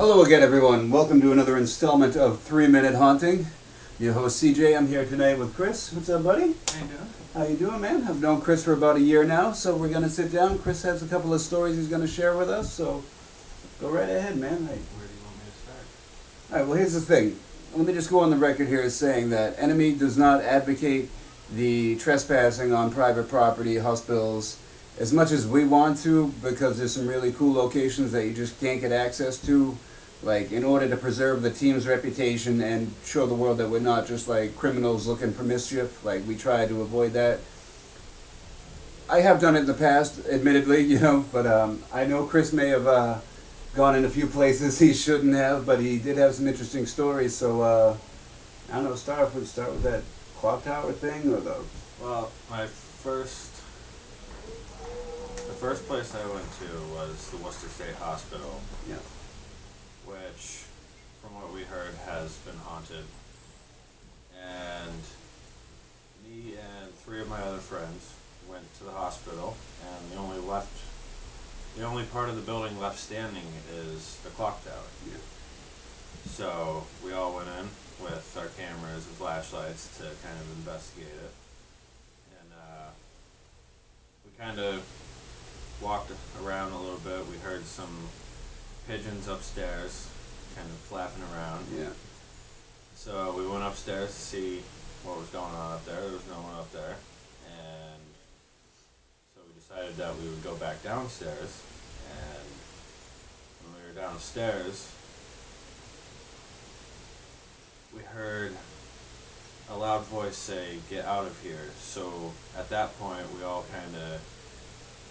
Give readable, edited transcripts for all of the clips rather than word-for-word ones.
Hello again, everyone. Welcome to another installment of 3-Minute Haunting. Your host, CJ. I'm here tonight with Chris. What's up, buddy? How you doing? How you doing, man? I've known Chris for about a year now, so we're going to sit down. Chris has a couple of stories he's going to share with us, so go right ahead, man. Where do you want me to start? All right, well, here's the thing. Let me just go on the record here as saying that E.N.E.M.I does not advocate the trespassing on private property, hospitals, as much as we want to, because there's some really cool locations that you just can't get access to. Like, in order to preserve the team's reputation and show the world that we're not just like criminals looking for mischief, like we try to avoid that. I have done it in the past, admittedly, but I know Chris may have gone in a few places he shouldn't have, but he did have some interesting stories. So I don't know. Start with that clock tower thing, or the Well, the first place I went to was the Worcester State Hospital, yeah. which, from what we heard, has been haunted. And me and three of my other friends went to the hospital, and the only part of the building left standing is the clock tower. Yeah. So we all went in with our cameras and flashlights to kind of investigate it. And we kind of walked around a little bit. We heard some pigeons upstairs kind of flapping around. Yeah. So we went upstairs to see what was going on up there. There was no one up there. And so we decided that we would go back downstairs. And when we were downstairs, we heard a loud voice say, "Get out of here." So at that point, we all kind of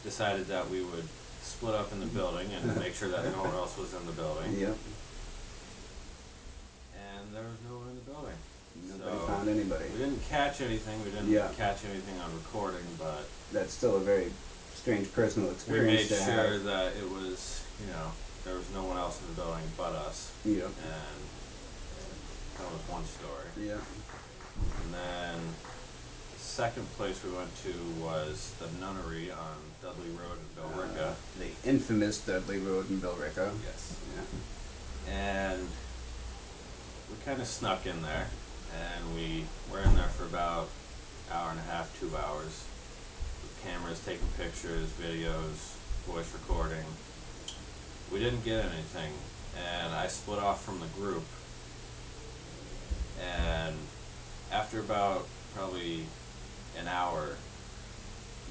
decided that we would split up in the building and make sure that no one else was in the building. Yep. And there was no one in the building. Nobody So found anybody. we didn't catch anything. We didn't catch anything on recording, but That's still a very strange personal we experience made to sure have. that it was, there was no one else in the building but us. Yeah. And that was one story. Yeah. And then the second place we went to was the Nunnery on Dudley Road in Billerica. The infamous Dudley Road in Billerica. Yes. Yeah. And we kind of snuck in there, and we were in there for about an hour and a half, 2 hours, with cameras taking pictures, videos, voice recording. We didn't get anything, and I split off from the group, and after about probably an hour,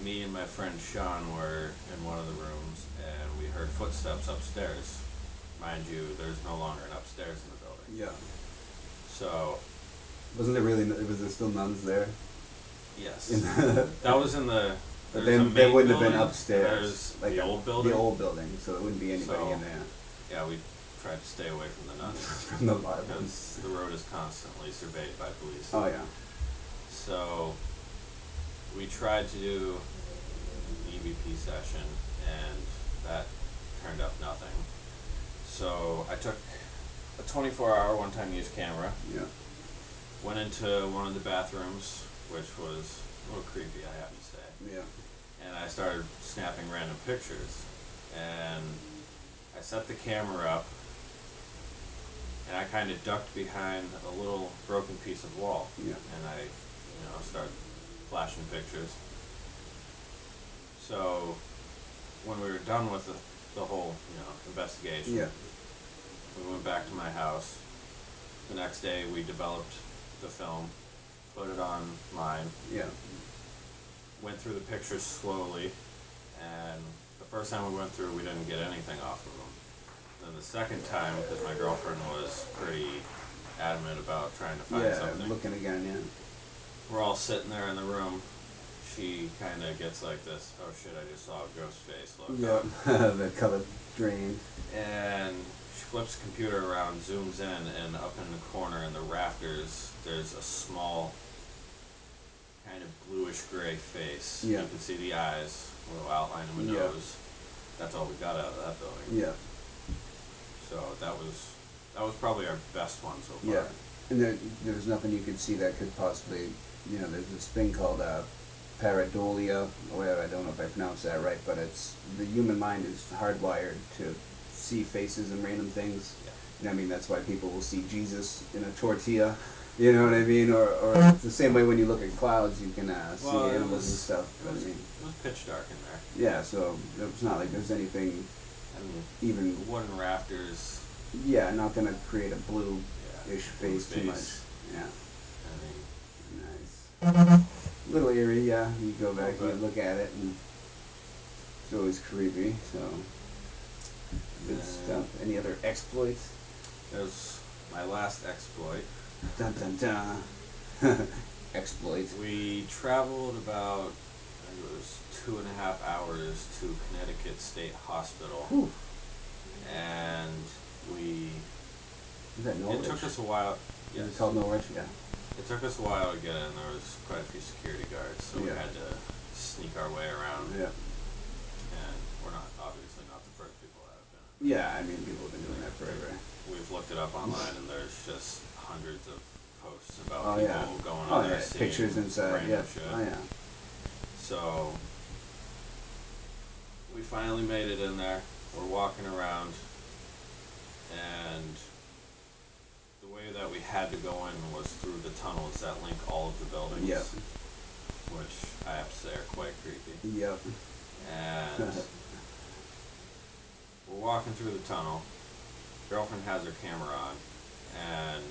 me and my friend Sean were in one of the rooms, and we heard footsteps upstairs. Mind you, there's no longer an upstairs in the building. Yeah. So, Was there still nuns there? yes. In the That was in the. But There's a then they main wouldn't have building, been upstairs. There's the old building. The old building, so there wouldn't be anybody So- in there. Yeah, we tried to stay away from the nuns From the Bible. because the road is constantly surveyed by police. Oh yeah. So we tried to do an EVP session, and that turned up nothing. So I took a 24-hour one-time use camera, Yeah. went into one of the bathrooms, which was a little creepy, I have to say, Yeah. and I started snapping random pictures. And I set the camera up, and I kind of ducked behind a little broken piece of wall. Yeah. And I, started flashing pictures. So when we were done with the whole, investigation, Yeah. we went back to my house. The next day we developed the film, put it online, Yeah. went through the pictures slowly, and the first time we went through, we didn't get anything off of them. Then the second time, because my girlfriend was pretty adamant about trying to find something, Looking again. Yeah. we're all sitting there in the room. She kind of gets like this, "Oh shit, I just saw a ghost face" look. Yeah. The color drained. And she flips the computer around, zooms in, and up in the corner in the rafters, there's a small, kind of bluish gray face. Yeah. You can see the eyes, a little outline of a Yeah. nose. That's all we got out of that building. Yeah. So that was probably our best one so far. Yeah. And there was nothing you could see that could possibly, there's this thing called pareidolia, or I don't know if I pronounced that right, but it's the human mind is hardwired to see faces and random things. Yeah. And I mean, that's why people will see Jesus in a tortilla. You know what I mean? Or it's the same way when you look at clouds, you can see Well, animals and stuff. But I mean, it was pitch dark in there, yeah. So it's not like there's anything and even. the wooden rafters. Yeah, not gonna create a Yeah, bluish blue face too much. face. Yeah. I mean, Nice. Little eerie, yeah. You go back little and you bit. look at it, and it's always creepy. So good And stuff. Any other exploits? there's my last exploit. Dun dun dun. Exploits. We traveled about, I think it was 2.5 hours to Connecticut State Hospital, Whew. and we. Is that Norwich? It took us a while. Is it Yes. called Norwich? Yeah. It took us a while to get in. There was quite a few security guards, so we Yeah. had to sneak our way around. Yeah. And we're not obviously not the first people that have been in. Yeah, I mean, people have been doing that forever. We've looked it up online, and there's just hundreds of posts about Oh, people yeah. going Oh, in there yeah. seeing Pictures inside. random Yep. shit. Oh, yeah. So we finally made it in there. We're walking around, and the way that we had to go in was through the tunnels that link all of the buildings, Yep. which I have to say are quite creepy. Yep. And we're walking through the tunnel. Girlfriend has her camera on, and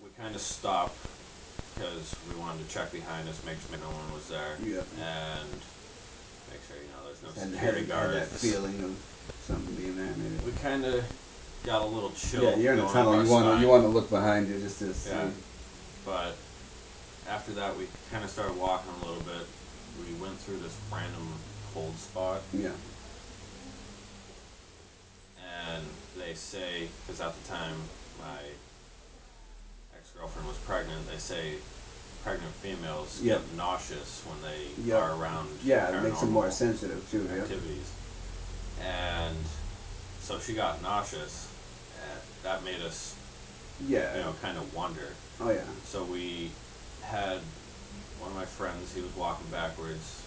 we kind of stopped because we wanted to check behind us, make sure no one was there, Yep. and make sure there's no Had security guards. that feeling of something being there, maybe. We kind of got a little chill. Yeah, you're in the going tunnel. up our You spine. want to look behind you just to see. Yeah. But after that, we kind of started walking a little bit. We went through this random cold spot, Yeah. and they say, because at the time my ex-girlfriend was pregnant, they say pregnant females Yep. get nauseous when they Yep. are around Yeah, it makes them more paranormal sensitive too. Yep. activities. And so she got nauseous, and that made us, Yeah. kind of wonder. Oh yeah. So we had one of my friends, he was walking backwards,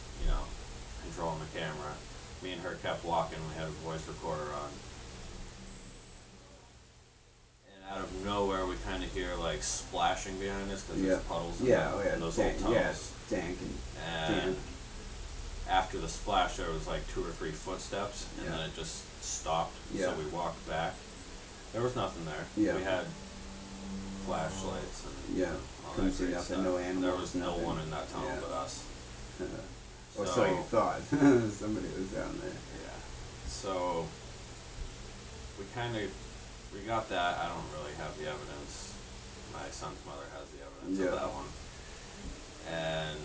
controlling the camera. Me and her kept walking, we had a voice recorder on. And out of nowhere, we kind of hear like splashing behind us because there's puddles in, Yeah. Oh yeah. in those Dank, old yeah. tunnels. Dank and And damp. after the splash, there was like 2 or 3 footsteps, and then it just stopped. Yeah. So we walked back. There was nothing there. Yeah. We had flashlights and Yeah. all Couldn't that see great nothing. stuff. No animals. There was nothing. no one in that tunnel Yeah. but us. Or So so you thought. Somebody was down there. yeah. So we got that. I don't really have the evidence. My son's mother has the evidence of Yeah. that one. And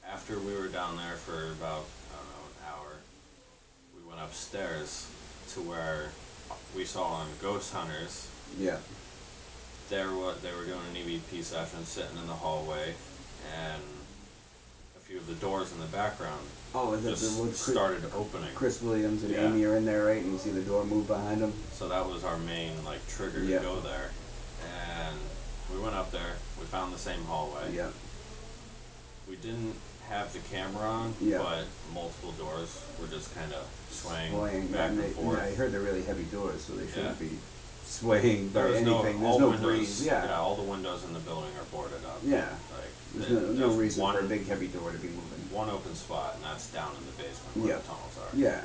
after we were down there for about, I don't know, an hour, we went upstairs to where we saw on Ghost Hunters. Yeah. They were doing an EVP session, sitting in the hallway, and a few of the doors in the background Oh, is that just started opening. Chris Williams and Yeah. Amy are in there, right? And you see the door move behind them. So that was our main trigger to go there. And we went up there. We found the same hallway. Yeah. We didn't have the camera on, Yeah. but multiple doors were just kind of swaying back and forth. I heard they're really heavy doors, so they shouldn't Yeah. be swaying by anything. There's no breeze. Yeah. All the windows in the building are boarded up. Yeah. Like There's no reason one, for a big heavy door to be moving. one open spot, and that's down in the basement where the tunnels are. Yeah.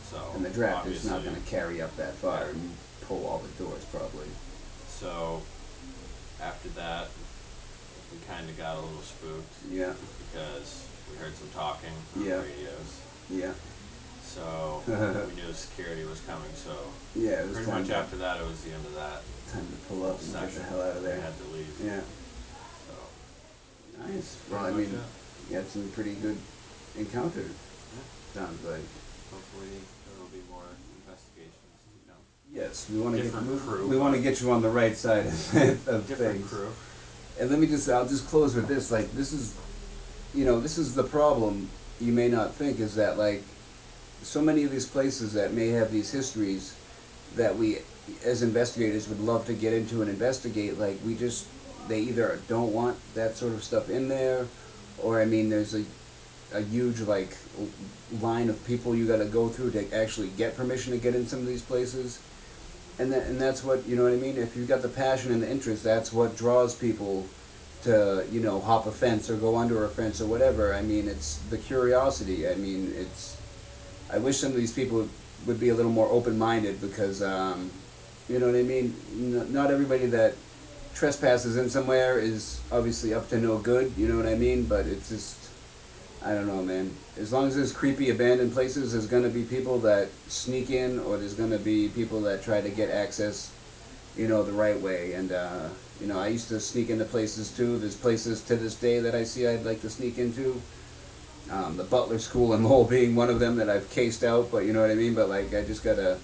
So And the draft is not obviously- going to carry up that far Yeah. and pull all the doors, probably. So after that, we kind of got a little spooked. Yeah. Because we heard some talking on the radios. Yeah. So we knew security was coming. So yeah, it was pretty much after that, it was the end of that. Time to pull up and get the hell out of there. We had to leave. Yeah. So nice. Well, I mean, you had some pretty good encounters. Yeah. Sounds like. Hopefully there will be more investigations to come. Yes, we want to crew. We want to get you on the right side of different things. crew. And I'll just close with this. Like, this is the problem. You may not think is that like so many of these places that may have these histories that we as investigators would love to get into and investigate. Like they either don't want that sort of stuff in there, or I mean, there's a huge like line of people you got to go through to actually get permission to get in some of these places. And that's what, you know what I mean. If you've got the passion and the interest, that's what draws people to, you know, hop a fence or go under a fence or whatever. I mean, it's the curiosity. I mean, it's. I wish some of these people would be a little more open-minded because, you know what I mean. Not everybody that trespasses in somewhere is obviously up to no good. You know what I mean. But it's just, I don't know, man. As long as there's creepy abandoned places, there's gonna be people that sneak in, or there's gonna be people that try to get access, you know, the right way. And you know, I used to sneak into places too. There's places to this day that I see I'd like to sneak into. The Butler School and Mole being one of them that I've cased out, but you know what I mean. But like, I just gotta,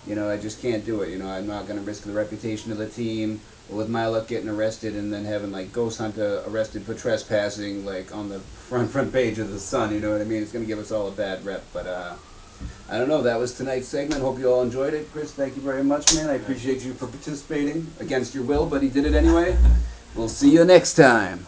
you know, I just can't do it. You know, I'm not gonna risk the reputation of the team, or with my luck getting arrested and then having like Ghost Hunter arrested for trespassing, like on the front page of the Sun. You know what I mean? It's gonna give us all a bad rep. But I don't know. That was tonight's segment. Hope you all enjoyed it. Chris, thank you very much, man. I appreciate you for participating against your will, but he did it anyway. We'll see you next time.